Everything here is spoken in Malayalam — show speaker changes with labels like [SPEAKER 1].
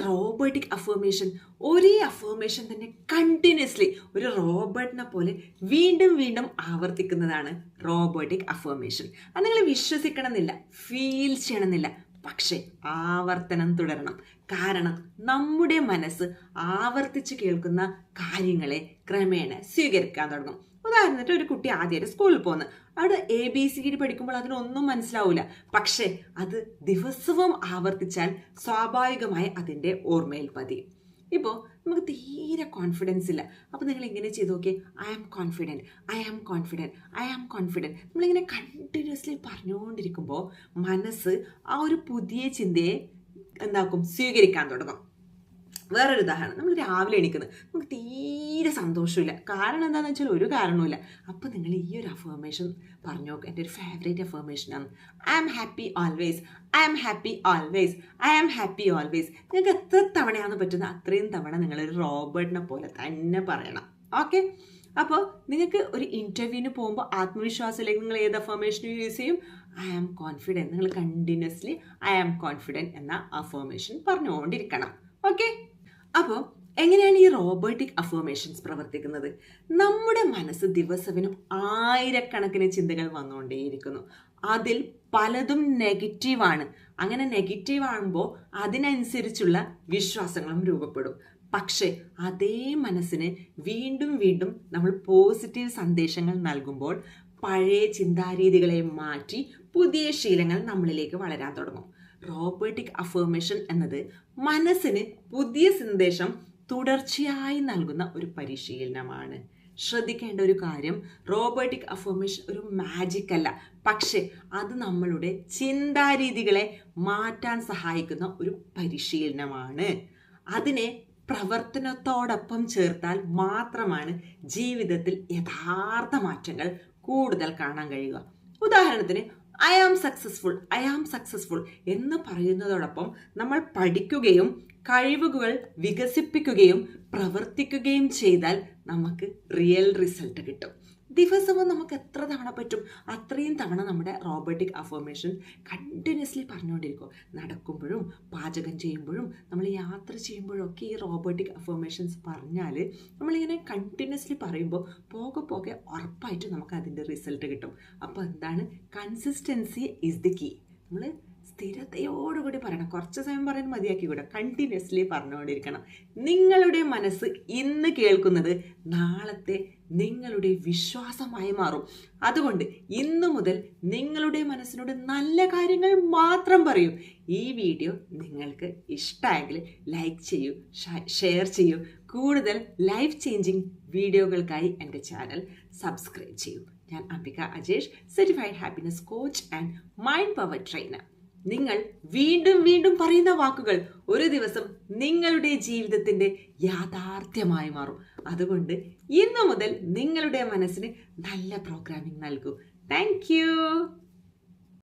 [SPEAKER 1] റോബോട്ടിക് അഫർമേഷൻ ഒരേ അഫർമേഷൻ തന്നെ കണ്ടിന്യൂസ്ലി ഒരു റോബോട്ടിനെ പോലെ വീണ്ടും വീണ്ടും ആവർത്തിക്കുന്നതാണ് റോബോട്ടിക് അഫർമേഷൻ. അത് നിങ്ങൾ വിശ്വസിക്കണമെന്നില്ല, ഫീൽ ചെയ്യണമെന്നില്ല, പക്ഷേ ആവർത്തനം തുടരണം. കാരണം നമ്മുടെ മനസ്സ് ആവർത്തിച്ച് കേൾക്കുന്ന കാര്യങ്ങളെ ക്രമേണ സ്വീകരിക്കാൻ തുടങ്ങും. ഉദാഹരണത്തിന് ഒരു കുട്ടി ആദ്യമായിട്ട് സ്കൂളിൽ പോകുന്നു, അവിടെ ABCD പഠിക്കുമ്പോൾ അതിനൊന്നും മനസ്സിലാവില്ല. പക്ഷേ അത് ദിവസവും ആവർത്തിച്ചാൽ സ്വാഭാവികമായി അതിൻ്റെ ഓർമ്മയിൽ പതിയും. ഇപ്പോൾ നമുക്ക് തീരെ കോൺഫിഡൻസ് ഇല്ല, അപ്പോൾ നിങ്ങൾ ഇങ്ങനെ ചെയ്ത് നോക്കിയേ, I am confident, I am confident, I am confident. നമ്മളിങ്ങനെ കണ്ടിന്യൂസ്ലി പറഞ്ഞുകൊണ്ടിരിക്കുമ്പോൾ മനസ്സ് ആ ഒരു പുതിയ ചിന്തയെ എന്താക്കും, സ്വീകരിക്കാൻ തുടങ്ങും. വേറൊരു ഉദാഹരണം, നമ്മൾ രാവിലെ എണീക്കുന്നത് നമുക്ക് തീരെ സന്തോഷമില്ല. കാരണം എന്താണെന്ന് വെച്ചാൽ ഒരു കാരണവുമില്ല. അപ്പോൾ നിങ്ങൾ ഈ ഒരു അഫർമേഷൻ പറഞ്ഞു നോക്കുക. എൻ്റെ ഒരു ഫേവറേറ്റ് അഫർമേഷനാണ്, I am happy always, I am happy always, I am happy always. നിങ്ങൾക്ക് എത്ര തവണയാണ് പറ്റുന്നത് അത്രയും തവണ നിങ്ങളൊരു റോബോട്ടിനെ പോലെ തന്നെ പറയണം. ഓക്കെ, അപ്പോൾ നിങ്ങൾക്ക് ഒരു ഇൻ്റർവ്യൂവിന് പോകുമ്പോൾ ആത്മവിശ്വാസമില്ലെങ്കിൽ നിങ്ങൾ ഏത് അഫർമേഷൻ യൂസ് ചെയ്യും? I am confident. നിങ്ങൾ കണ്ടിന്യൂസ്ലി ഐ ആം കോൺഫിഡൻറ്റ് എന്ന അഫർമേഷൻ പറഞ്ഞുകൊണ്ടിരിക്കണം. ഓക്കെ, അപ്പോൾ എങ്ങനെയാണ് ഈ റോബോട്ടിക് അഫർമേഷൻസ് പ്രവർത്തിക്കുന്നത്? നമ്മുടെ മനസ്സ് ദിവസവും ആയിരക്കണക്കിന് ചിന്തകൾ വന്നുകൊണ്ടേയിരിക്കുന്നു. അതിൽ പലതും നെഗറ്റീവാണ്. അങ്ങനെ നെഗറ്റീവ് ആകുമ്പോൾ അതിനനുസരിച്ചുള്ള വിശ്വാസങ്ങളും രൂപപ്പെടും. പക്ഷേ അതേ മനസ്സിന് വീണ്ടും വീണ്ടും നമ്മൾ പോസിറ്റീവ് സന്ദേശങ്ങൾ നൽകുമ്പോൾ പഴയ ചിന്താരീതികളെ മാറ്റി പുതിയ ശീലങ്ങൾ നമ്മളിലേക്ക് വളരാൻ തുടങ്ങും. റോബോട്ടിക് അഫർമേഷൻ എന്നത് മനസ്സിന് പുതിയ സന്ദേശം തുടർച്ചയായി നൽകുന്ന ഒരു പരിശീലനമാണ്. ശ്രദ്ധിക്കേണ്ട ഒരു കാര്യം, റോബോട്ടിക് അഫർമേഷൻ ഒരു മാജിക് അല്ല, പക്ഷേ അത് നമ്മളുടെ ചിന്താരീതികളെ മാറ്റാൻ സഹായിക്കുന്ന ഒരു പരിശീലനമാണ്. അതിനെ പ്രവർത്തനത്തോടൊപ്പം ചേർത്താൽ മാത്രമാണ് ജീവിതത്തിൽ യഥാർത്ഥ മാറ്റങ്ങൾ കൂടുതൽ കാണാൻ കഴിയുക. ഉദാഹരണത്തിന് I am successful, I am successful എന്ന് പറയുന്നതോടൊപ്പം നമ്മൾ പഠിക്കുകയും കഴിവുകൾ വികസിപ്പിക്കുകയും പ്രവർത്തിക്കുകയും ചെയ്താൽ നമുക്ക് റിയൽ റിസൾട്ട് കിട്ടും. ദിവസവും നമുക്ക് എത്ര തവണ പറ്റും അത്രയും തവണ നമ്മുടെ റോബോട്ടിക് അഫർമേഷൻ കണ്ടിന്യൂസ്ലി പറഞ്ഞുകൊണ്ടിരിക്കും. നടക്കുമ്പോഴും പാചകം ചെയ്യുമ്പോഴും നമ്മൾ യാത്ര ചെയ്യുമ്പോഴും ഒക്കെ ഈ റോബോട്ടിക് അഫർമേഷൻസ് പറഞ്ഞാൽ നമ്മളിങ്ങനെ കണ്ടിന്യൂസ്ലി പറയുമ്പോൾ പോകെ പോകെ ഉറപ്പായിട്ട് നമുക്ക് അതിൻ്റെ റിസൾട്ട് കിട്ടും. അപ്പോൾ എന്താണ്, കൺസിസ്റ്റൻസി ഈസ് ദി കീ. നമ്മൾ സ്ഥിരതയോടുകൂടി പറയണം. കുറച്ച് സമയം പറയുന്നത് മതിയാക്കി കൂടെ, കണ്ടിന്യൂസ്ലി പറഞ്ഞുകൊണ്ടിരിക്കണം. നിങ്ങളുടെ മനസ്സ് ഇന്ന് കേൾക്കുന്നത് നാളത്തെ നിങ്ങളുടെ വിശ്വാസമായി മാറും. അതുകൊണ്ട് ഇന്നു മുതൽ നിങ്ങളുടെ മനസ്സിനോട് നല്ല കാര്യങ്ങൾ മാത്രം പറയൂ. ഈ വീഡിയോ നിങ്ങൾക്ക് ഇഷ്ടമായെങ്കിൽ ലൈക്ക് ചെയ്യൂ, ഷെയർ ചെയ്യൂ. കൂടുതൽ ലൈഫ് ചേഞ്ചിങ് വീഡിയോകൾക്കായി എൻ്റെ ചാനൽ സബ്സ്ക്രൈബ് ചെയ്യൂ. ഞാൻ Ambika Ajesh, certified happiness coach and mind power trainer. നിങ്ങൾ വീണ്ടും വീണ്ടും പറയുന്ന വാക്കുകൾ ഒരു ദിവസം നിങ്ങളുടെ ജീവിതത്തിൻ്റെ യാഥാർത്ഥ്യമായി മാറും. അതുകൊണ്ട് ഇന്നു മുതൽ നിങ്ങളുടെ മനസ്സിന് നല്ല പ്രോഗ്രാമിംഗ് നൽകൂ. Thank you.